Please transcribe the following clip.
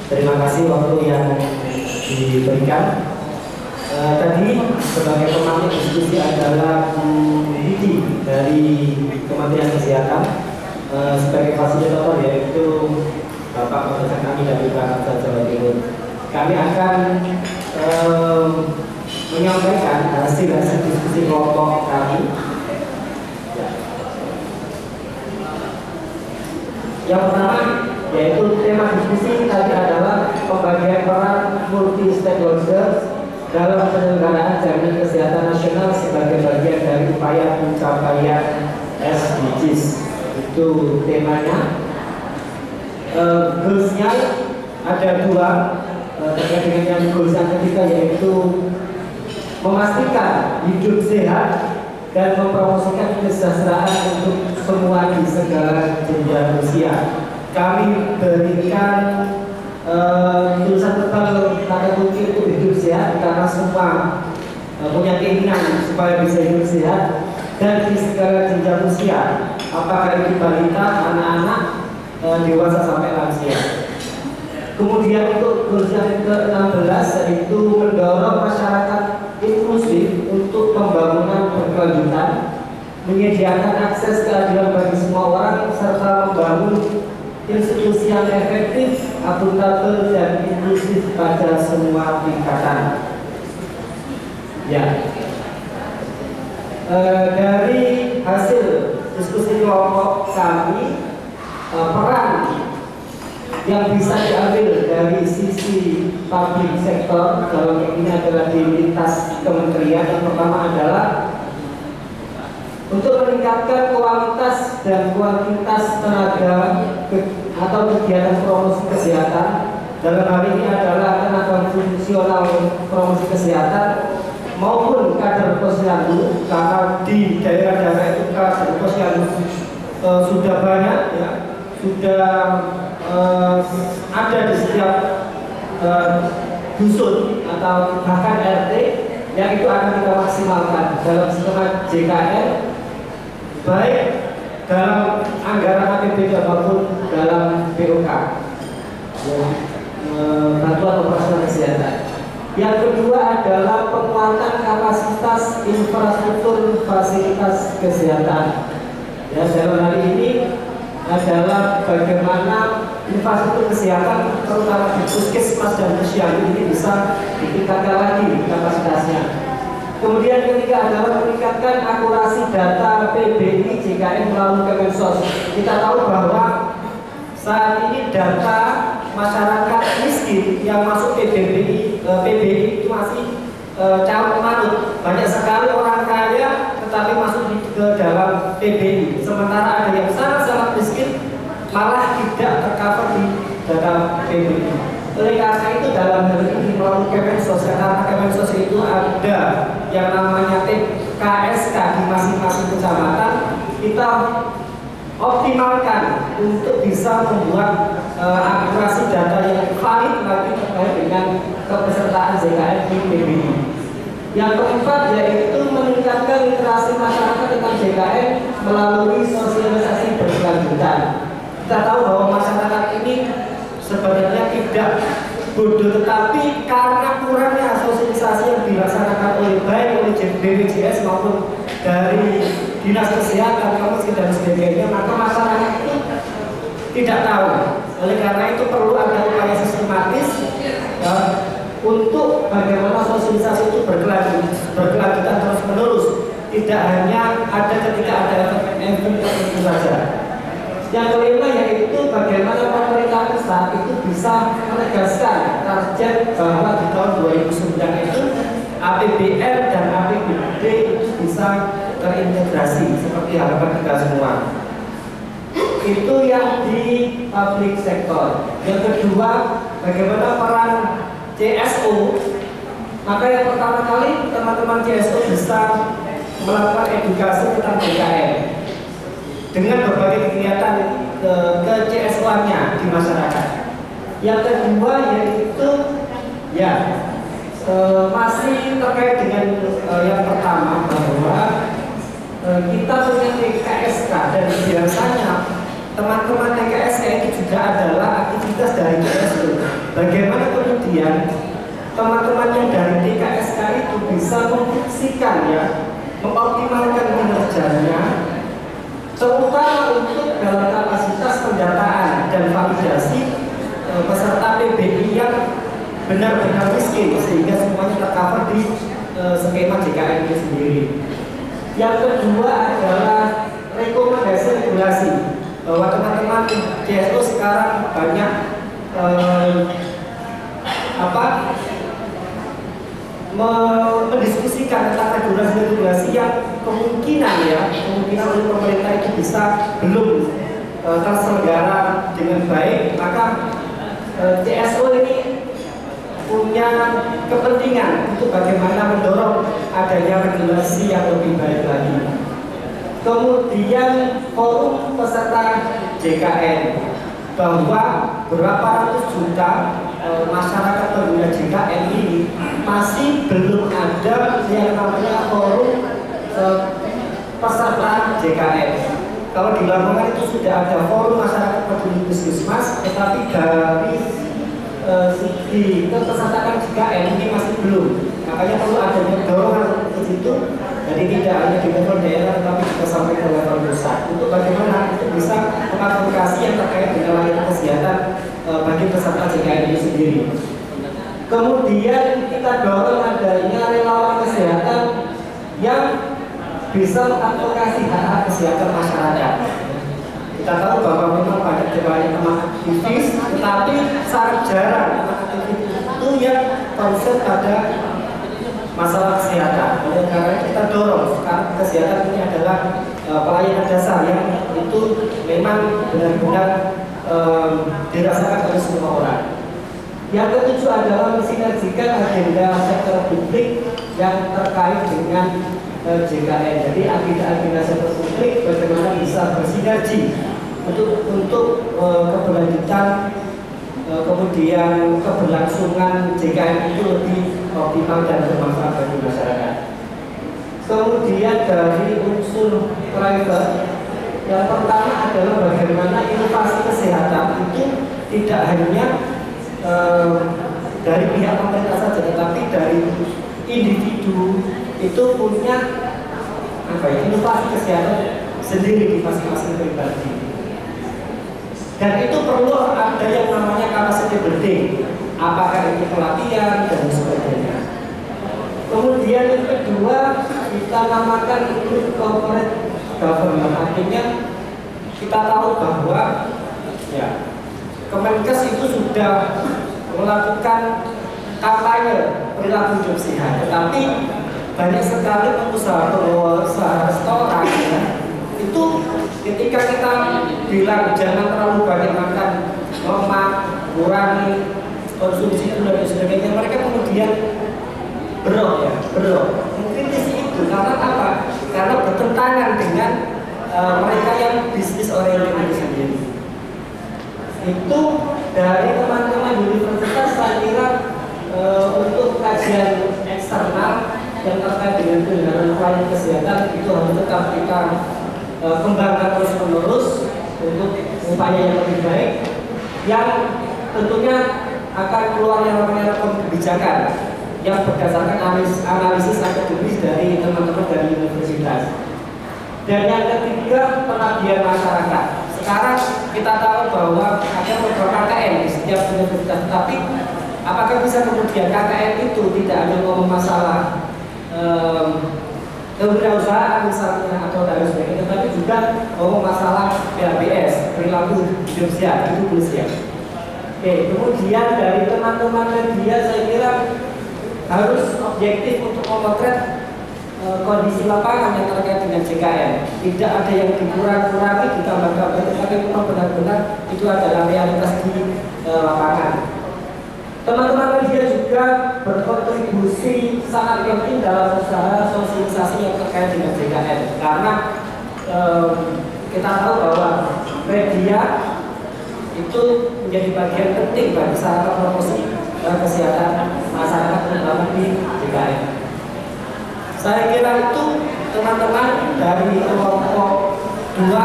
Terima kasih waktu yang diberikan. Tadi sebagai pemantik diskusi adalah Didi dari Kementerian Kesehatan, sebagai fasilitator yaitu Bapak Profesor kami dari Jakarta Jawa Timur. Kami akan menyampaikan hasil-hasil diskusi kelompok kami. Yang pertama yaitu tema diskusi tadi adalah pembagian peran multi stakeholders dalam penyelenggaraan jaminan kesehatan nasional sebagai bagian dari upaya pencapaian SDGs. Itu temanya. Goalsnya ada dua terkait dengan yang goals yang ketiga, yaitu memastikan hidup sehat dan mempromosikan kesejahteraan untuk semua di segala jenjang usia. Kami berikan tulisan tebal tanda kunci untuk hidup sehat karena semua punya keinginan supaya bisa hidup sehat dan di segala jenjang usia, apakah itu balita, anak-anak, dewasa sampai lansia. Kemudian untuk goals yang ke-16 yaitu mendorong masyarakat inklusif untuk pembangunan berkelanjutan, menyediakan akses keadilan bagi semua orang, serta membangun institusi yang efektif, akuntabel, dan inklusif pada semua tingkatan. Ya, dari hasil diskusi kelompok kami, peran yang bisa diambil dari sisi public sector dalam ini adalah di lintas kementerian. Yang pertama adalah untuk meningkatkan kualitas dan kuantitas tenaga atau kegiatan promosi kesehatan. Dalam hal ini adalah tenaga fungsional promosi kesehatan maupun kader posyandu, karena di daerah-daerah itu kader posyandu sudah banyak, ya, sudah ada di setiap dusun atau bahkan RT, yang itu akan kita maksimalkan dalam skema JKN, baik dalam anggaran APBD maupun dalam BOK, bantuan operasional kesehatan. Yang kedua adalah penguatan kapasitas infrastruktur fasilitas kesehatan. Ya, dalam hal ini adalah bagaimana infrastruktur kesehatan terutama di puskesmas dan posyandu ini bisa ditingkatkan lagi kapasitasnya. Kemudian ketiga adalah meningkatkan akurasi data PBI JKN melalui Kemensos. Kita tahu bahwa saat ini data masyarakat miskin yang masuk PBI itu masih campur manut. Banyak sekali orang kaya tetapi masuk ke dalam PBI. Sementara ada yang sangat-sangat miskin malah tidak tercover di data PBI. Oleh karena itu dalam hal ini melalui Kemensos, karena Kemensos itu ada yang namanya KSK di masing-masing kecamatan, kita optimalkan untuk bisa membuat akurasi data yang valid lagi terkait dengan kepesertaan JKN di PBI. Yang keempat yaitu meningkatkan literasi masyarakat tentang JKN melalui sosialisasi berkelanjutan. Kita tahu bahwa masyarakat ini sebenarnya tidak bodoh, tetapi karena kurangnya sosialisasi yang dilaksanakan oleh baik oleh BPJS maupun dari Dinas Kesehatan, Kementerian dan sebagainya, maka masyarakat itu tidak tahu. Oleh karena itu perlu ada upaya sistematis untuk bagaimana sosialisasi itu berkelanjutan terus menerus, tidak hanya ada ketika ada event tertentu saja. Yang kelima yaitu bagaimana pemerintah pusat itu bisa menegaskan target bahwa di tahun 2009 itu APBN dan APBD itu bisa terintegrasi seperti harapan kita semua. Itu yang di public sector. Yang kedua, bagaimana peran CSO. Maka yang pertama kali teman-teman CSO bisa melakukan edukasi tentang JKN dengan berbagai kegiatan ke CSO-nya di masyarakat. Yang kedua yaitu ya masih terkait dengan yang pertama, bahwa kita punya KSK dan biasanya teman-teman TKSK ini juga adalah aktivitas dari TSO. Bagaimana kemudian teman-teman yang dari TKSK itu bisa memfungsikan ya, mengoptimalkan kinerjanya, terutama untuk dalam kapasitas pendataan dan validasi peserta PBI yang benar-benar miskin, sehingga semuanya tercover di skema JKN itu sendiri. Yang kedua adalah rekomendasi regulasi, bahwa teman-teman CSO sekarang banyak mendiskusikan tentang regulasi-regulasi yang kemungkinan oleh pemerintah itu bisa belum terselenggara dengan baik. Maka CSO ini punya kepentingan untuk bagaimana mendorong adanya regulasi yang lebih baik lagi. Kemudian forum peserta JKN, bahwa berapa ratus juta masyarakat pengguna JKN ini masih belum ada yang namanya forum peserta JKN. Kalau di Lamongan itu sudah ada forum masyarakat peduli puskesmas, tetapi dari segi kepesertaan JKN ini masih belum. Makanya perlu adanya dorongan ke situ. Jadi tidak hanya di level daerah, tetapi juga sampai ke level pusat. Untuk bagaimana itu bisa mengadvokasi yang terkait dengan layanan kesehatan bagi peserta JKN ini sendiri. Kemudian kita dorong adanya relawan kesehatan yang bisa mengadvokasi hak-hak kesehatan masyarakat. Kita tahu bahwa memang banyak teman aktivis, tetapi sangat jarang aktivis itu yang konsen pada masalah kesehatan. Oleh karena kita dorong, karena kesehatan ini adalah pelayanan dasar yang itu memang benar-benar dirasakan oleh semua orang. Yang ketujuh adalah mensinergikan agenda sektor publik yang terkait dengan JKN. Jadi agenda-agenda sektor publik bagaimana bisa bersinergi untuk keberlanjutan kemudian keberlangsungan JKN itu lebih optimal dan bermanfaat bagi masyarakat. Kemudian dari unsur private, yang pertama adalah bagaimana inovasi kesehatan itu tidak hanya dari pihak pemerintah saja, tetapi dari individu itu punya inovasi kesehatan sendiri di masing-masing pribadi. Dan itu perlu ada yang namanya capacity building, apakah itu pelatihan dan sebagainya. Kemudian yang kedua kita namakan itu corporate government. Artinya kita tahu bahwa Kemenkes itu sudah melakukan kampanye perilaku hidup sehat, tetapi banyak sekali pengusaha restoran itu ketika kita bilang jangan terlalu banyak makan lemak, kurangi konsumsi gula dan sebagainya, mereka kemudian mengkritisi itu karena apa? Karena bertentangan dengan mereka yang bisnis oriented itu sendiri. Itu dari teman-teman universitas saya kira untuk kajian eksternal yang terkait dengan penyelenggaraan pelayanan kesehatan itu harus tetap kita kembangkan terus-menerus untuk upaya yang lebih baik, yang tentunya akan keluar yang namanya kebijakan yang berdasarkan analisis akademis dari teman-teman dari universitas. Dan yang ketiga, pengabdian masyarakat. Sekarang kita tahu bahwa ada beberapa KKN di setiap universitas, tapi apakah bisa kemudian KKN itu tidak hanya ngomong masalah kewirausahaan misalnya atau dari sebagainya, tapi juga ngomong masalah PHBS, perilaku hidup sehat, itu siap. Oke, kemudian dari teman-teman media saya kira harus objektif untuk memotret kondisi lapangan yang terkait dengan JKN. Tidak ada yang dikurang-kurangi, ditambah-tambah, tetapi memang benar-benar itu adalah realitas di lapangan. Teman-teman media juga berkontribusi sangat penting dalam usaha sosialisasi yang terkait dengan JKN, karena kita tahu bahwa media itu menjadi bagian penting bagi sarana promosi kesehatan masyarakat terutama di JKN. Saya kira itu teman-teman dari kelompok 2